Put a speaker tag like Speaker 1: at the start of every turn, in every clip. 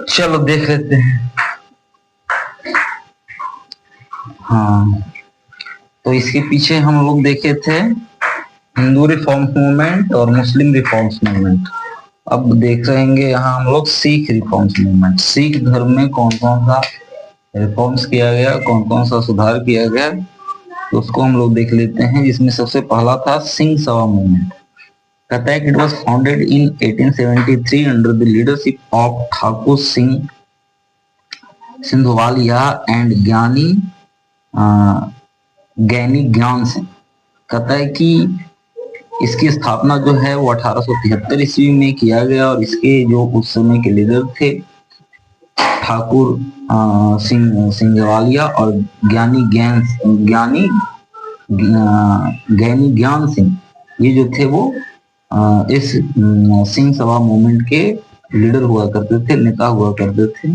Speaker 1: चलो देख लेते हैं। हाँ, तो इसके पीछे हम लोग देखे थे हिंदू रिफॉर्म्स मूवमेंट और मुस्लिम रिफॉर्म्स मूवमेंट। अब देख रहेंगे यहाँ हम लोग सिख रिफॉर्म्स मूवमेंट। सिख धर्म में कौन कौन सा रिफॉर्म्स किया गया, कौन कौन सा सुधार किया गया, तो उसको हम लोग देख लेते हैं। जिसमें सबसे पहला था सिंह सभा मूवमेंट। कहता है कि it was founded in 1873 under the leadership of Thakur Singh Sandhawalia and Giani Gian Singh. कहता है कि इसकी स्थापना जो है वो 1873 ईस्वी में किया गया और इसके जो उस समय के लीडर थे ठाकुर सिंघवालिया और ज्ञानी ज्ञान सिंह, ये जो थे वो इस सिंह सभा मूवमेंट के लीडर हुआ करते थे, नेता हुआ करते थे।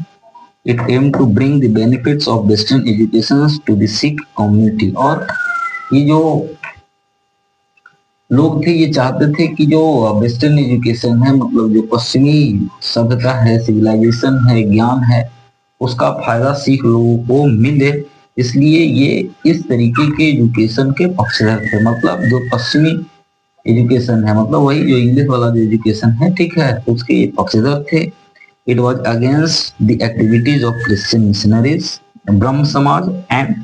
Speaker 1: It aim to bring the benefits of western education to the Sikh community. और ये जो लोग थे ये चाहते थे कि जो वेस्टर्न एजुकेशन है, मतलब जो पश्चिमी सभ्यता है, सिविलाइजेशन है, ज्ञान है, उसका फायदा सिख लोगों को मिले। इसलिए ये इस तरीके के एजुकेशन के पक्षधर थे। मतलब जो पश्चिमी एजुकेशन है, मतलब वही जो इंग्लिश वाला जो एजुकेशन है, ठीक है, उसके ये पक्षधर थे। It was against the activities of Christian missionaries, ब्रह्म समाज एंड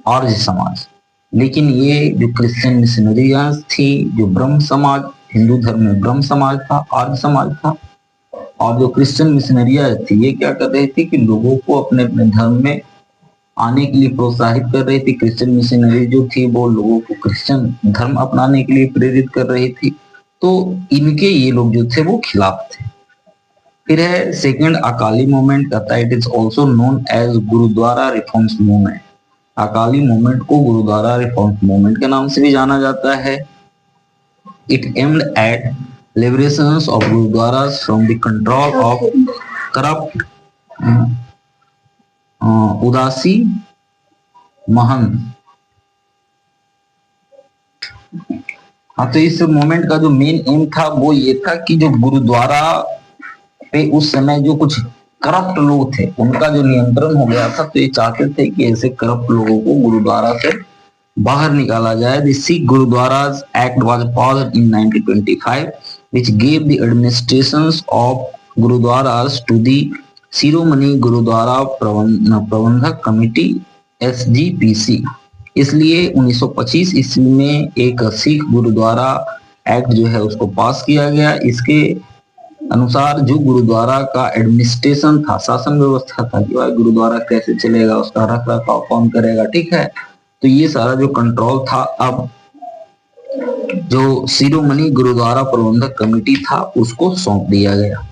Speaker 1: आर्य समाज। लेकिन ये जो क्रिश्चियन मिशनरीज थी, जो ब्रह्म समाज, हिंदू धर्म में ब्रह्म समाज था, आर्य समाज था, और जो क्रिश्चियन मिशनरीज थी, ये क्या कर रही थी कि लोगों को अपने अपने धर्म में आने के लिए प्रोत्साहित कर रही थी। क्रिश्चियन मिशनरी जो थी वो लोगों को क्रिश्चियन धर्म अपनाने के लिए प्रेरित कर रही थी। तो इनके ये लोग जो थे वो खिलाफ थे। फिर है सेकंड अकाली मूवमेंट। कहता है it is also known as Gurdwara reforms movement. Akali movement को गुरुद्वारा रिफॉर्म्स मूवमेंट के नाम से भी जाना जाता है। It aimed at liberations of gurdwaras from the control of corrupt Udasi mahant. हाँ, तो इस मूवमेंट का जो मेन एम था वो ये था कि जो गुरुद्वारा पे उस समय जो कुछ करप्ट लोग थे उनका जो नियंत्रण हो गया था, तो ये चाहते थे कि ऐसे करप्ट लोगों को गुरुद्वारा से बाहर निकाला जाए। The Sikh gurdwaras act was passed in 1925 which gave the administrations of gurudwaras to the Shiromani Gurdwara Prabandhak committee SGPC। इसलिए 1925 ईस्वी में एक सिख गुरुद्वारा एक्ट जो है उसको पास किया गया। इसके अनुसार जो गुरुद्वारा का एडमिनिस्ट्रेशन था, शासन व्यवस्था था कि भाई गुरुद्वारा कैसे चलेगा, उसका रख रखाव कौन करेगा, ठीक है, तो ये सारा जो कंट्रोल था अब जो शिरोमणि गुरुद्वारा प्रबंधक कमेटी था उसको सौंप दिया गया।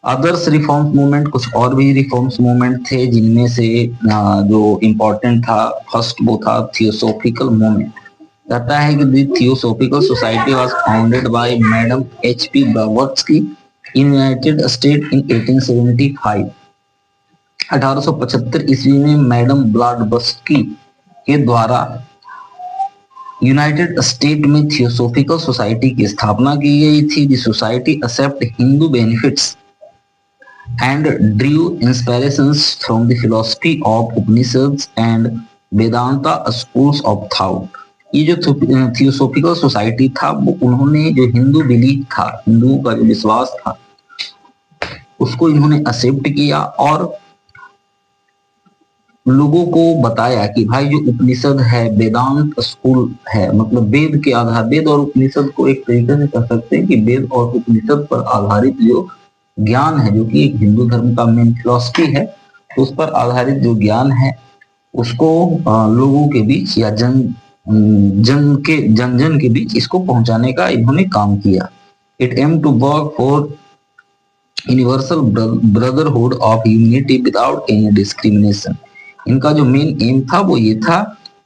Speaker 1: अदर्स रिफॉर्म्स मूवमेंट, कुछ और भी रिफॉर्म्स मूवमेंट थे जिनमें से जो इम्पोर्टेंट था, फर्स्ट वो था थियोसॉफिकल मूवमेंट। कहता है कि the theosophical society was founded by madam HP Blavatsky in United State in 1875। 1875 ईस्वी में मैडम ब्लैवत्स्की के द्वारा यूनाइटेड स्टेट में थियोसॉफिकल सोसाइटी की स्थापना की गई थी। The society accept Hindu benefits and drew inspirations from the philosophy of Upanishads and Vedanta schools of thought। ये जो थियोसॉफिकल सोसाइटी था वो उन्होंने जो हिंदू बिलीफ था, हिंदुओं का जो विश्वास था, उसको इन्होंने एक्सेप्ट किया और लोगों को बताया कि भाई जो उपनिषद है, वेदांत स्कूल है, मतलब वेद के आधार, वेद और उपनिषद को एक तरीके से कह सकते हैं कि वेद और उपनिषद पर आधारित जो ज्ञान है, जो कि एक हिंदू धर्म का मेन फिलॉसफी है, उस पर आधारित जो ज्ञान है उसको लोगों के बीच या जन जन के बीच इसको पहुंचाने का इन्होंने काम किया। It aim to work for universal brotherhood of humanity without any discrimination. इनका जो मेन एम था वो ये था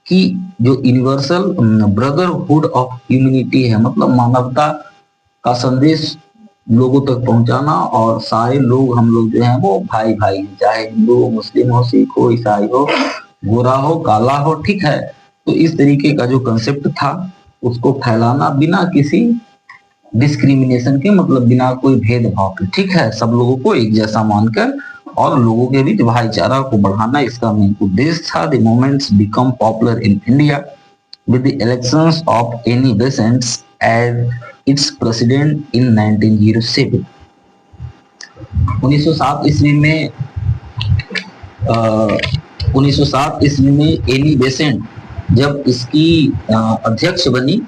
Speaker 1: कि जो यूनिवर्सल ब्रदरहुड ऑफ ह्यूमैनिटी है, मतलब मानवता का संदेश लोगों तक पहुंचाना, और सारे लोग, हम लोग जो हैं वो भाई भाई हैं, चाहे हिंदू हो, मुस्लिम हो, सिख हो, ईसाई हो, गोरा हो, काला हो, ठीक है। तो इस तरीके का जो कंसेप्ट था उसको फैलाना बिना किसी डिस्क्रिमिनेशन के मतलब बिना कोई भेदभाव के, ठीक है, सब लोगों को एक जैसा मानकर और लोगों के बीच भाईचारा को बढ़ाना इसका मेन उद्देश्य था। The movements become popular in India with the elections of Annie Besant as its president in 1907। 1907 ईस्वी में 1907 ईस्वी में एनी बेसेंट जब इसकी अध्यक्ष बनी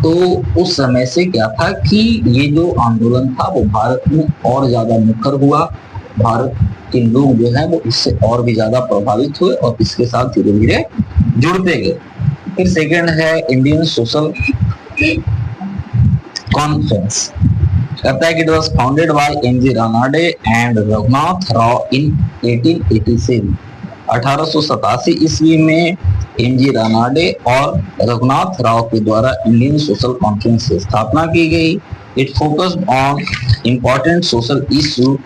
Speaker 1: तो उस समय से क्या था कि ये जो आंदोलन था वो भारत में और ज्यादा मुखर हुआ। भारत के लोग जो है वो इससे और भी ज्यादा प्रभावित हुए और इसके साथ धीरे धीरे जुड़ते गए। फिर सेकंड है इंडियन सोशल कॉन्फ्रेंस। कहता है कि it was founded by MG Ranade and Raghunath Rao in 1887। 1887 ईस्वी में एमजी रानाडे और रघुनाथ राव के द्वारा इंडियन सोशल कॉन्फ्रेंस की स्थापना की गई। It focused on important social issue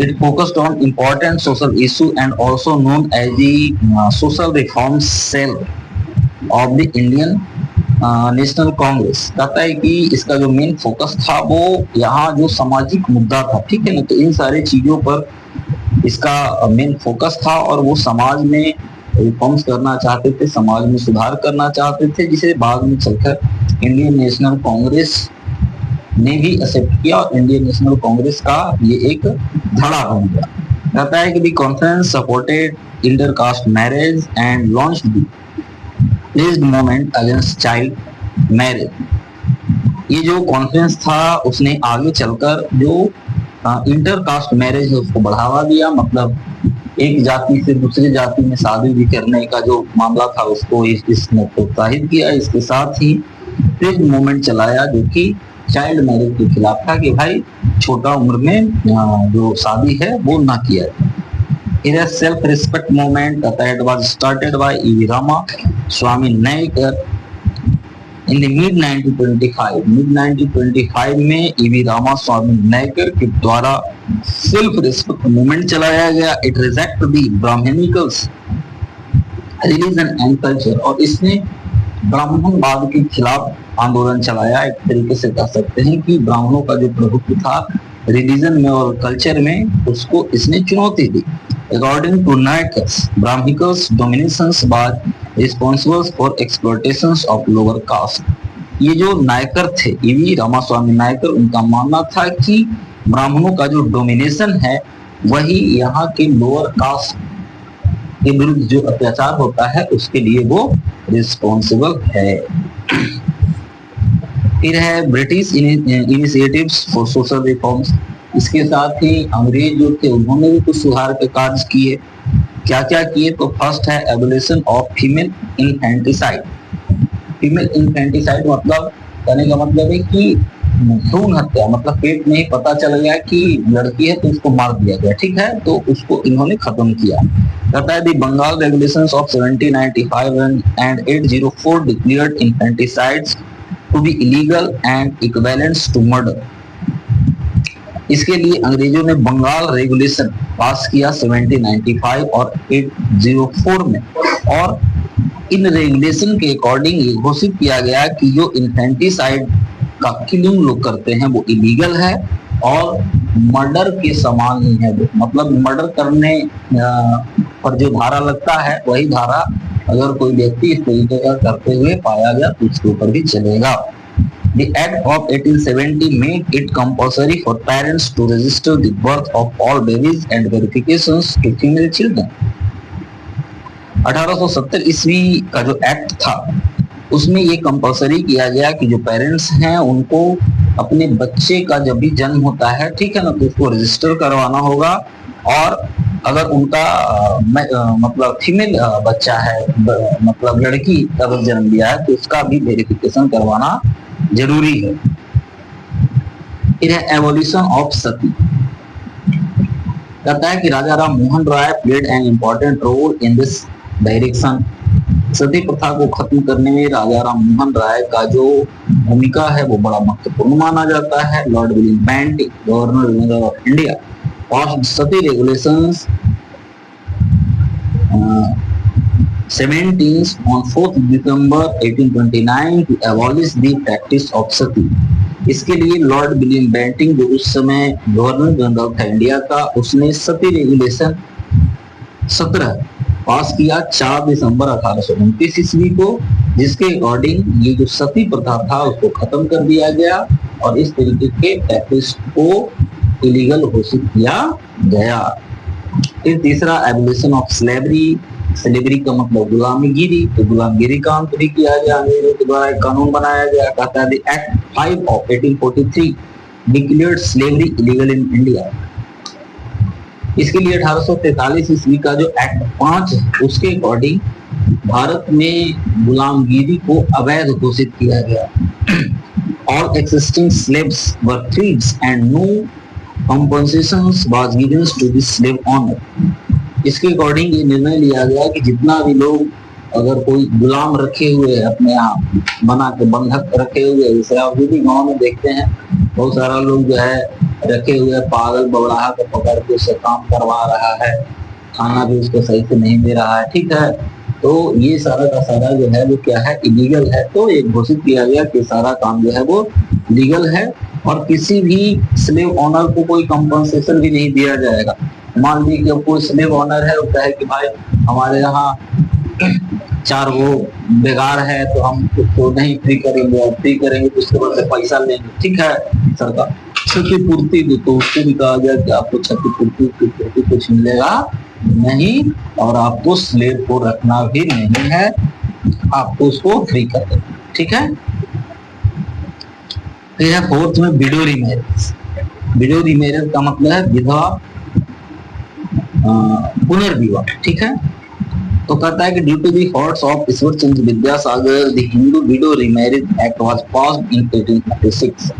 Speaker 1: it focused on important social issue and also known as the social reform cell of the Indian national Congress. कहता है कि इसका जो मेन फोकस था वो यहाँ जो सामाजिक मुद्दा था, ठीक है ना, तो इन सारे चीजों पर इसका मेन फोकस था और वो समाज में रिफॉर्म्स करना चाहते थे, समाज में सुधार करना चाहते थे, जिसे बाद में चलकर इंडियन नेशनल कांग्रेस ने भी एक्सेप्ट किया और इंडियन नेशनल कांग्रेस का ये एक धड़ा बन गया। कहता है कि the conference supported intercaste marriage and launched the placed movement against child marriage. ये जो कॉन्फ्रेंस था उसने आगे चलकर जो इंटरकास्ट मैरिज है उसको बढ़ावा दिया, मतलब एक जाति से दूसरी जाति में शादी भी करने का जो मामला था उसको इसने प्रोत्साहित किया। इसके साथ ही प्लेस्ड मूवमेंट चलाया जो कि चाइल्ड मैरिज के खिलाफ था कि भाई छोटा उम्र में जो शादी है वो ना किया जाए। It is self-respect movement that was started by E.V. Rama Swami Naikar in the mid-1925। mid-1925 में E.V. रामा स्वामी नायकर के द्वारा सेल्फ रिस्पेक्ट मूवमेंट चलाया गया। It reject the brahmanicals religion and culture, और इसने ब्राह्मणवाद के खिलाफ आंदोलन चलाया। एक तरीके से कह सकते हैं कि ब्राह्मणों का जो प्रभुत्व था रिलीजन में और कल्चर में उसको इसने चुनौती दी। According to Naicker's brahmanicals dominations was responsible for exploitations of lower caste. ये जो नायकर थे ईवी रामास्वामी नायकर, उनका मानना था कि ब्राह्मणों का जो डोमिनेशन है वही यहाँ के लोअर कास्ट के विरुद्ध जो अत्याचार होता है उसके लिए वो रिस्पॉन्सिबल है। फिर है British initiatives for social reforms. इसके साथ ही अंग्रेज जो थे उन्होंने भी कुछ सुधार के कार्य किए। क्या क्या किए, तो फर्स्ट है abolition of female infanticide. Female infanticide मतलब कहने का मतलब है कि भ्रूण हत्या, मतलब पेट में ही पता चल गया कि लड़की है तो उसको मार दिया गया, ठीक है, तो उसको इन्होंने खत्म किया। कहता है the Bengal regulations of 1795 and 804 declared infanticides to be illegal and equivalent to murder. इसके लिए अंग्रेजों ने बंगाल रेगुलेशन पास किया 1795 और 804 में, और इन रेगुलेशन के अकॉर्डिंग ये घोषित किया गया कि जो इन्फेंटिसाइड का किलिंग लोग करते हैं वो इलीगल है और मर्डर के समान ही है। मतलब मर्डर करने पर जो धारा लगता है वही धारा अगर कोई व्यक्ति इस तरीके का करते हुए पाया गया तो उसके ऊपर भी चलेगा। The Act of 1870 made it compulsory for parents to register the birth of all babies and verifications to female children। 1870 ईस्वी का जो एक्ट था उसमें ये कंपलसरी किया गया कि जो पेरेंट्स हैं उनको अपने बच्चे का जब भी जन्म होता है, ठीक है ना, तो उसको रजिस्टर करवाना होगा, और अगर उनका मतलब फीमेल बच्चा है, मतलब लड़की का जन्म लिया है तो उसका भी वेरिफिकेशन करवाना जरूरी है। फिर है एवोल्यूशन ऑफ सती। कहता है कि Raja Ram Mohan Roy played an important role in this direction. Sati प्रथा को खत्म करने में राजा राम मोहन राय का जो भूमिका है वो बड़ा महत्वपूर्ण माना जाता है। Lord William Bentinck, governor general of India, passed Sati regulations 17 on 4th December 1829 to abolish the practice of sati। इसके लिए लॉर्ड विलियम बेंटिंक जो उस समय गवर्नर जनरल था इंडिया का, उसने सती रेगुलेशन 17 पास किया 4 दिसंबर 1829 ईस्वी को, जिसके अकॉर्डिंग ये जो सती प्रथा था उसको खत्म कर दिया गया और इस तरीके के प्रैक्टिस को इलीगल घोषित किया गया। फिर तीसरा, एबोलिशन ऑफ स्लेवरी। स्लेवरी का मतलब गुलामगिरी, तो गुलामगिरी का अंत भी किया गया। अंग्रेजों के द्वारा एक कानून बनाया गया, कहता है act 5 of 1843 declared slavery illegal in India. इसके लिए 1843 ईस्वी का जो एक्ट 5 है उसके अकॉर्डिंग भारत में गुलामगिरी को अवैध घोषित किया गया। All existing slaves were freed and no compensations was given to the slave owner. इसके अकॉर्डिंग ये निर्णय लिया गया कि जितना भी लोग अगर कोई गुलाम रखे हुए है अपने यहाँ बना के बंधक रखे हुए, जैसे आप भी गाँव में देखते हैं बहुत सारा लोग जो है रखे हुए पागल बबड़ाहा को पकड़ के उससे काम करवा रहा है, खाना भी उसको सही से नहीं दे रहा है, ठीक है। तो ये सारा का सारा जो है वो क्या है, इलीगल है। तो ये घोषित किया गया कि सारा काम जो है वो लीगल है और किसी भी स्लेव ऑनर को कोई कंपनसेशन भी नहीं दिया जाएगा। मान लीजिए कि कोई स्लेव ऑनर है, वो कहे कि भाई हमारे यहाँ 4 वो बेगार है तो हम उसको नहीं फ्री करेंगे, और फ्री करेंगे तो उसके बदले पैसा लेंगे, ठीक है। सरकार क्षतिपूर्ति दो, तो उसको भी कहा गया कि आपको क्षतिपूर्ति कुछ मिलेगा नहीं और आपको स्लेव को रखना भी नहीं है, आपको उसको फ्री कर देना, ठीक है। फिर है 4th में विडो रीमैरिज। विडो रीमैरिज का मतलब है विधवा पुनर्विवाह, ठीक है। तो कहता है कि due to the thoughts of Ishwar Chandra Vidyasagar the Hindu widow remarriage act was passed in 1836।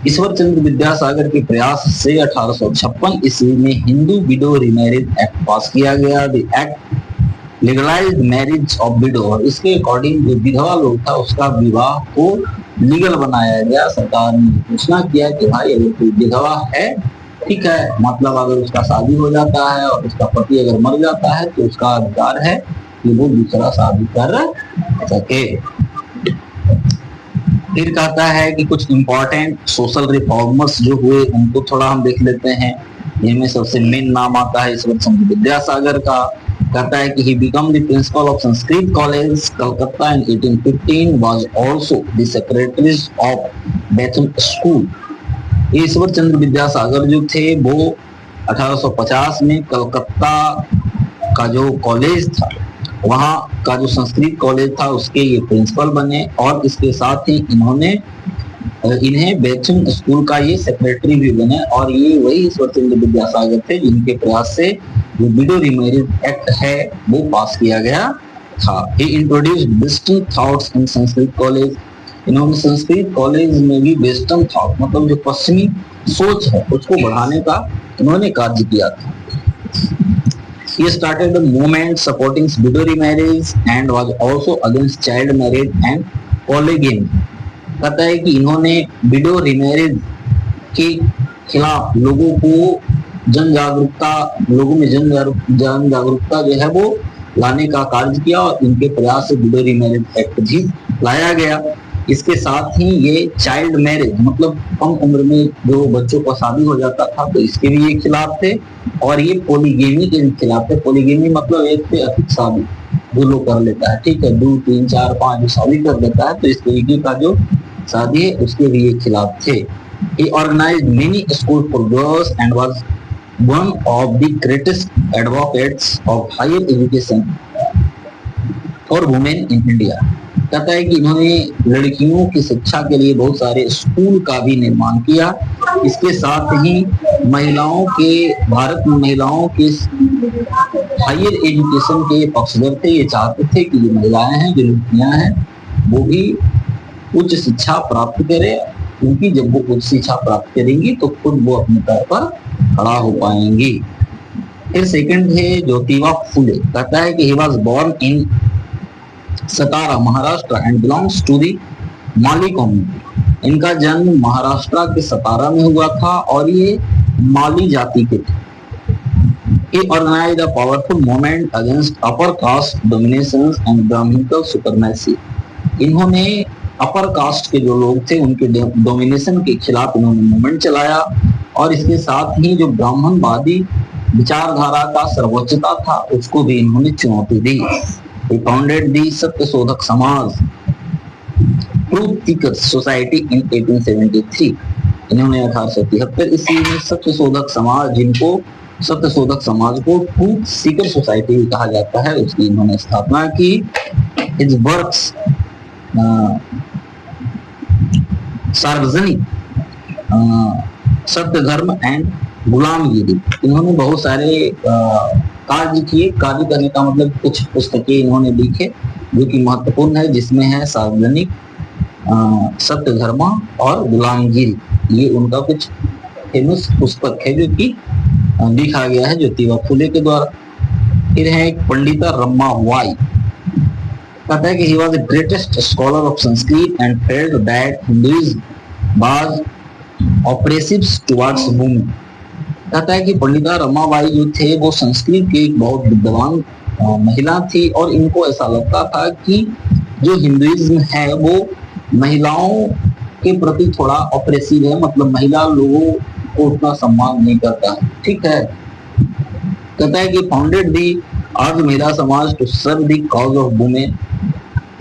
Speaker 1: Ishwar Chandra Vidyasagar के प्रयास से 1856 ईस्वी में Hindu widow remarriage act pass किया गया। The act legalised marriage of widow, और इसके अकॉर्डिंग जो विधवा लोग था उसका विवाह को लीगल बनाया गया। सरकार ने घोषणा किया कि भाई अगर कोई विधवा है, ठीक है, मतलब अगर उसका शादी हो जाता है और उसका पति अगर मर जाता है तो उसका अधिकार है कि वो दूसरा शादी कर सके। फिर कहता है कि कुछ इंपॉर्टेंट सोशल रिफॉर्मर्स जो हुए उनको थोड़ा हम देख लेते हैं। इनमें सबसे मेन नाम आता है ईश्वर चंद्र विद्यासागर का। कहता है कि he became the principal of Sanskrit College, Calcutta in 1815, was also the secretary of Bethel School। ईश्वर चंद्र विद्यासागर जो थे वो 1850 में कलकत्ता का जो कॉलेज था, वहाँ का जो संस्कृत कॉलेज था उसके ये प्रिंसिपल बने और इसके साथ ही इन्हें बेथुन स्कूल का ये सेक्रेटरी भी बने। और ये वही ईश्वर चंद्र विद्यासागर थे जिनके प्रयास से जो विडो रीमैरिज एक्ट है वो पास किया गया था। He introduced Western thoughts in Sanskrit college. इन्होंने संस्कृत कॉलेज में भी वेस्टर्न थॉट मतलब जो पश्चिमी सोच है उसको बढ़ाने का इन्होंने कार्य किया था। He started a movement supporting widow remarriage and was also against child marriage and polygamy। कहता है कि इन्होंने विडो रिमैरिज के खिलाफ लोगों में जन जागरूकता जो है वो लाने का कार्य किया और इनके प्रयास से विडो रिमैरिज एक्ट भी लाया गया। इसके साथ ही ये चाइल्ड मैरिज मतलब कम उम्र में जो बच्चों का शादी हो जाता था तो इसके भी ये खिलाफ थे और ये पोलीगेमी के खिलाफ थे। पोलीगेमी मतलब एक से अधिक शादी जो लोग कर लेता है, ठीक है, 2, 3, 4, 5 शादी कर लेता है, तो इस तरीके का जो शादी है उसके भी ये खिलाफ थे। He organized many schools for girls and was one of the greatest advocates of higher education for women in India। कहता है कि इन्होंने लड़कियों की शिक्षा के लिए बहुत सारे स्कूल का भी निर्माण किया। इसके साथ ही भारत में महिलाओं के हायर एजुकेशन के पक्षधर थे। ये चाहते थे कि जो महिलाएं हैं, जो लड़कियां हैं, वो भी उच्च शिक्षा प्राप्त करें, क्योंकि जब वो उच्च शिक्षा प्राप्त करेंगी तो खुद वो अपने पैर पर खड़ा हो पाएंगी। फिर सेकंड है ज्योतिबा फुले, कहता है कि he was born in Satara Maharashtra and belongs to the Mali community. इनका जन्म महाराष्ट्र के सतारा में हुआ था और ये माली जाति के थे। He organized a powerful movement against upper caste dominations and Brahminical supremacy. इन्होंने अपर कास्ट के जो लोग थे उनके डोमिनेशन के खिलाफ इन्होंने मूवमेंट चलाया और इसके साथ ही जो ब्राह्मणवादी विचारधारा का सर्वोच्चता था उसको भी इन्होंने चुनौती दी। He founded the Satyashodhak Samaj truth seekers society in 1873। इन्होंने 1873 ईस्वी में सत्यशोधक समाज, जिनको सत्यशोधक समाज को ट्रूथ सीकर सोसाइटी भी कहा जाता है, उसकी इन्होंने स्थापना की। His works सार्वजनिक सत्य धर्म एंड गुलामगिरी, इन्होंने बहुत सारे कार्य किए। कार्य करने का मतलब कुछ पुस्तकें इन्होंने लिखे जो कि महत्वपूर्ण है, जिसमें है सार्वजनिक सत्य धर्म और गुलामगिरी। ये उनका कुछ फेमस पुस्तक है जो कि लिखा गया है ज्योतिबा फुले के द्वारा। फिर है एक पंडिता रम्मा वाई, कहता है कि he was the greatest scholar of Sanskrit and felt that Hinduism was oppressive towards women। कहता है कि पंडिता रमाबाई जो थे वो संस्कृत की एक बहुत विद्वान महिला थी और इनको ऐसा लगता था कि जो हिंदुइज्म है वो महिलाओं के प्रति थोड़ा ऑप्रेसिव है, मतलब महिला लोगों को उतना सम्मान नहीं करता है। ठीक है, कहता है कि फाउंडेड दी आज Mahila Samaj to serve the cause of women,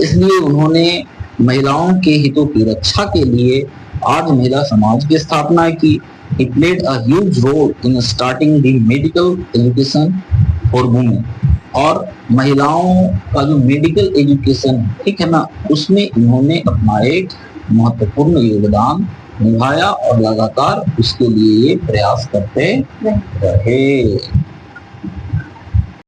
Speaker 1: इसलिए उन्होंने महिलाओं के हितों की रक्षा के लिए आज महिला समाज की स्थापना की। He played a huge role in starting the medical education for women, और महिलाओं का जो मेडिकल एजुकेशन, ठीक है ना, उसमें इन्होंने अपना एक महत्वपूर्ण योगदान निभाया और लगातार उसके लिए ये प्रयास करते रहे।